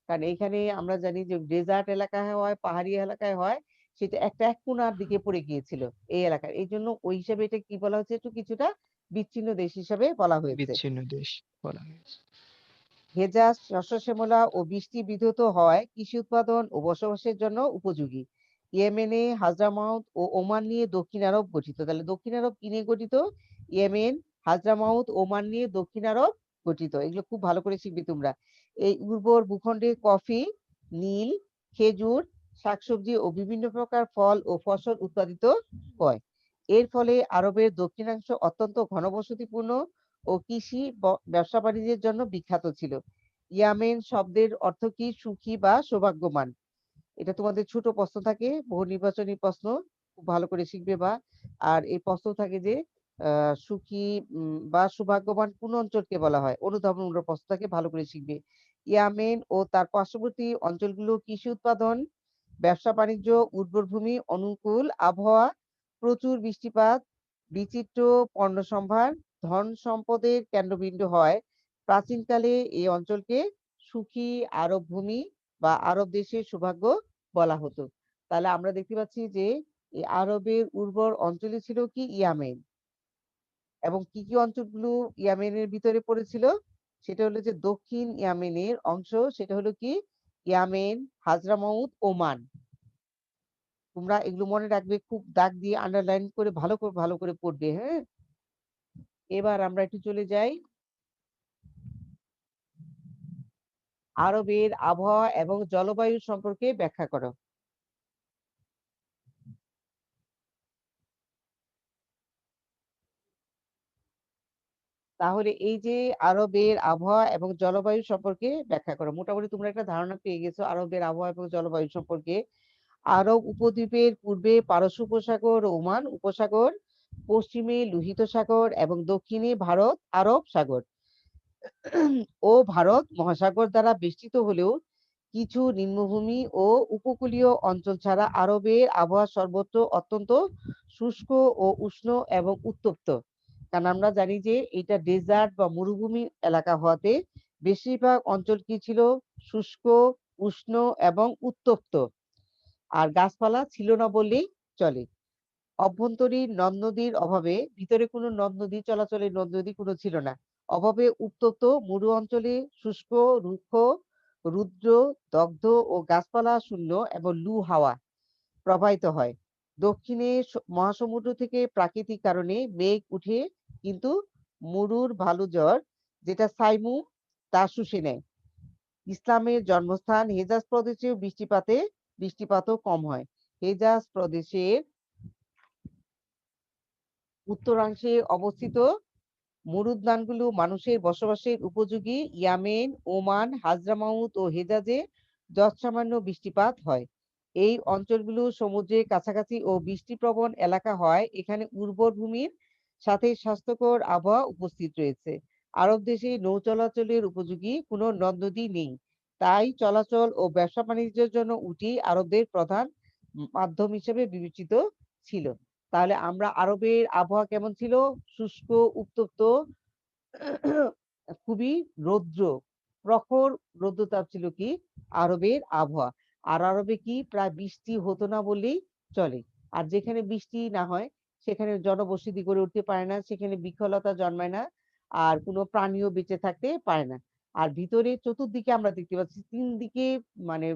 কারণ এখানে আমরা জানি যে ডেজার্ট এলাকায় হয়, পাহাড়ি এলাকায় হয়, সেটা এক কোণার দিকে পড়ে গিয়েছিল এই এলাকায়, এই জন্য ওই হিসাবে এটা কি বলা হচ্ছে, একটু কিছুটা বিচ্ছিন্ন দেশ হিসাবে বলা হয়েছে। বিচ্ছিন্ন দেশ বলা হয়েছে। হেজাজ শস্য শ্যামলা ও বৃষ্টি বিধৌত হওয়ায় কৃষি উৎপাদন ও বসবাসের জন্য উপযোগী। ইয়েমেনে হাজরামাউত ও ওমান নিয়ে দক্ষিণ আরব গঠিত। তাহলে দক্ষিণ আরব কি নিয়ে গঠিত? ইয়েমেন, হাজরামাউত, ওমান নিয়ে দক্ষিণ আরব গঠিত। এগুলো খুব ভালো করে শিখবে তোমরা। এই উর্বর ভূখণ্ডে কফি, নীল, খেজুর, শাকসবজি ও বিভিন্ন প্রকার ফল ও ফসল উৎপাদিত হয়। এর ফলে আরবের দক্ষিণাংশ অত্যন্ত ঘনবসতিপূর্ণ ও কৃষি ব্যবসা বাণিজ্যের জন্য বিখ্যাত ছিল। ইয়ামেন শব্দের অর্থ কি? সুখী বা সৌভাগ্যবান। এটা তোমাদের ছোট প্রশ্ন থাকে, বহু নির্বাচনী প্রশ্ন, খুব ভালো করে শিখবে। বা আর এই প্রশ্ন থাকে যে সুখী বা সৌভাগ্যবান কোন অঞ্চলকে বলা হয়, অনুধাবনমূলক প্রশ্ন থাকে, ভালো করে শিখবে। ইয়ামেন ও তার পার্শ্ববর্তী অঞ্চলগুলো কৃষি উৎপাদন, ব্যবসা বাণিজ্য, উর্বর ভূমি, অনুকূল আবহাওয়া, প্রচুর বৃষ্টিপাত, বিচিত্র পণ্য সম্ভার, ধন সম্পদের কেন্দ্রবিন্দু হয়। প্রাচীনকালে এই অঞ্চলকে সুখী আরব ভূমি বা আরব দেশের সৌভাগ্য বলা হতো। তাহলে আমরা দেখতে পাচ্ছি যে এই আরবের উর্বর অঞ্চলে ছিল কি? ইয়ামেন। এবং কি কি অঞ্চলগুলো ইয়ামেনের ভিতরে পড়েছিল? সেটা হলো যে দক্ষিণ ইয়ামেনের অংশ, সেটা হলো কি? ইয়ামেন, হাজরামাউত, ওমান। তোমরা এগুলো মনে রাখবে, খুব দাগ দিয়ে আন্ডারলাইন করে ভালো করে পড়বে। হ্যাঁ, এবার আমরা একটু চলে যাই আরবের আবহাওয়া এবং জলবায়ু সম্পর্কে ব্যাখ্যা করো। তাহলে এই যে আরবের আবহাওয়া এবং জলবায়ু সম্পর্কে ব্যাখ্যা করো। মোটামুটি তোমরা একটা ধারণা পেয়ে গেছো আরবের আবহাওয়া এবং জলবায়ু সম্পর্কে। আরব উপদ্বীপের পূর্বে পারস্য উপসাগর ও ওমান উপসাগর, পশ্চিমে লোহিত সাগর এবং দক্ষিণে ভারত আরব সাগর ও ভারত মহাসাগর দ্বারা বেষ্টিত হলেও কিছু নিম্নভূমি ও উপকূলীয় অঞ্চল ছাড়া আরবের আবহাওয়া সর্বত্র অত্যন্ত শুষ্ক ও উষ্ণ এবং উত্তপ্ত। কারণ আমরা জানি যে এটা ডেজার্ট বা মরুভূমি এলাকা হওয়াতে বেশিরভাগ অঞ্চল কি ছিল? শুষ্ক, উষ্ণ এবং উত্তপ্ত। আর গাছপালা ছিল না বললেই চলে। অভ্যন্তরীণ নদ নদীর অভাবে, ভিতরে কোনো নদ নদী চলাচলের নদ নদী কোনো ছিল না, অভাবে উত্তপ্ত মরু অঞ্চলে শুষ্ক, রুক্ষ, রুদ্র, দগ্ধ ও গাছপালা শূন্য এবং লু হাওয়া প্রবাহিত হয়। দক্ষিণে মহাসমুদ্র থেকে প্রাকৃতিক কারণে মেঘ উঠে, কিন্তু মরুর ভালু জ্বর যেটা সাইমু তা শুষে নেয়। ইসলামের জন্মস্থান হেজাজ প্রদেশেও বৃষ্টিপাতও কম হয়। হেজাজ প্রদেশের উত্তরাংশে অবস্থিত মরুদ্যানগুলো মানুষের বসবাসের উপযোগী। ইয়ামেন, ওমান, হাজরামাউত ও হেজাজে যৎসামান্য বৃষ্টিপাত হয়। এই অঞ্চলগুলো সমুদ্রের কাছাকাছি ও বৃষ্টিপ্রবণ এলাকা হয়। এখানে উর্বর ভূমির সাথে স্বাস্থ্যকর আবহাওয়া উপস্থিত রয়েছে। আরব দেশে নৌ চলাচলের উপযোগী কোনো নদ নদী নেই, তাই চলাচল ও ব্যবসা বাণিজ্যের জন্য উটি আরবদের প্রধান মাধ্যম হিসেবে বিবেচিত ছিল। তাহলে আমরা আরবের আবহাওয়া কেমন ছিল? শুষ্ক, উত্তপ্ত, খুবই রৌদ্র, প্রখর রৌদ্রতাপ ছিল কি আরবের আবহাওয়া। আর আরবে কি প্রায় বৃষ্টি হতো না বললেই চলে। আর যেখানে বৃষ্টি না হয় সেখানে জনবসতি গড়ে উঠতে পারে না, সেখানে বৃক্ষলতা জন্মায় না, আর কোনো প্রাণীও বেঁচে থাকতে পারে না। আর ভিতরে চতুর্দিকে আমরা দেখতে পাচ্ছি 3 দিকে মানে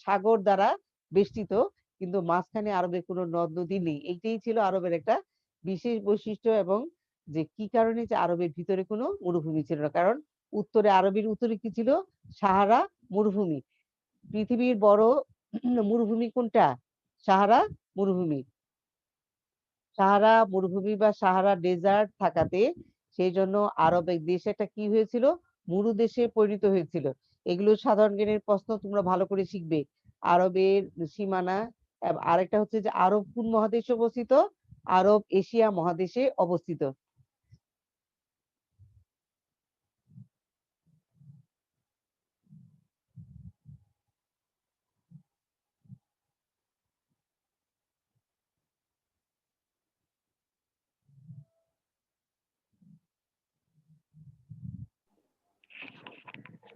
সাগর দ্বারা বেষ্টিত, কিন্তু মাঝখানে আরবের কোনো নদ নদী নেই। এইটাই ছিল আরবের একটা বিশেষ বৈশিষ্ট্য। এবং যে কি কারণে, যে আরবের ভিতরে কোনো মরুভূমি ছিল না। কারণ উত্তরে, আরবের উত্তরে কি ছিল? সাহারা মরুভূমি। পৃথিবীর বড় মরুভূমি কোনটা? সাহারা মরুভূমি। সাহারা মরুভূমি বা সাহারা ডেজার্ট থাকাতে সেই জন্য আরব এক দেশ একটা কি হয়েছিল? মরু দেশে পরিণত হয়েছিল। এগুলো সাধারণ জ্ঞানের প্রশ্ন, তোমরা ভালো করে শিখবে। আরবের সীমানা, আরেকটা হচ্ছে যে আরব কোন মহাদেশে অবস্থিত? আরব এশিয়া মহাদেশে অবস্থিত।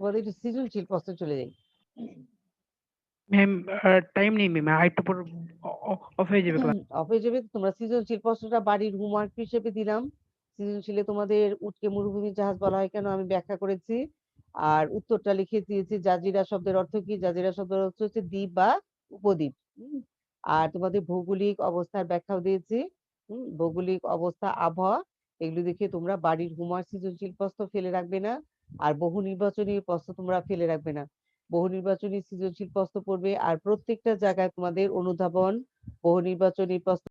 তোমাদের একটু সৃজনশীল প্রশ্ন চলে যাই। ম্যাম টাইম নেই ম্যাম, আর একটু পর অফ হয়ে যাবে ক্লাস। অফ হয়ে যাবে। তোমরা সৃজনশীল প্রশ্নটা বাড়ির হোমওয়ার্ক হিসেবে দিলাম। সৃজনশীলে তোমাদের উটকে মরুভূমির জাহাজ বলা হয় কেন আমি ব্যাখ্যা করেছি, আর উত্তরটা লিখে দিয়েছি। জাজিরা শব্দের অর্থ কি? জাজিরা শব্দের অর্থ হচ্ছে দ্বীপ বা উপদ্বীপ। আর তোমাদের ভৌগোলিক অবস্থার ব্যাখ্যাও দিয়েছি। ভৌগোলিক অবস্থা, আবহাওয়া, এগুলো দেখে তোমরা বাড়ির হোমওয়ার্ক সৃজনশীল প্রশ্ন ফেলে রাখবে না। আর বহু নির্বাচনী প্রশ্ন তোমরা ফেলে রাখবে না। বহু নির্বাচনী সৃজনশীল প্রশ্ন পড়বে, আর প্রত্যেকটা জায়গায় তোমাদের অনুধাবন, বহু নির্বাচনী প্রশ্ন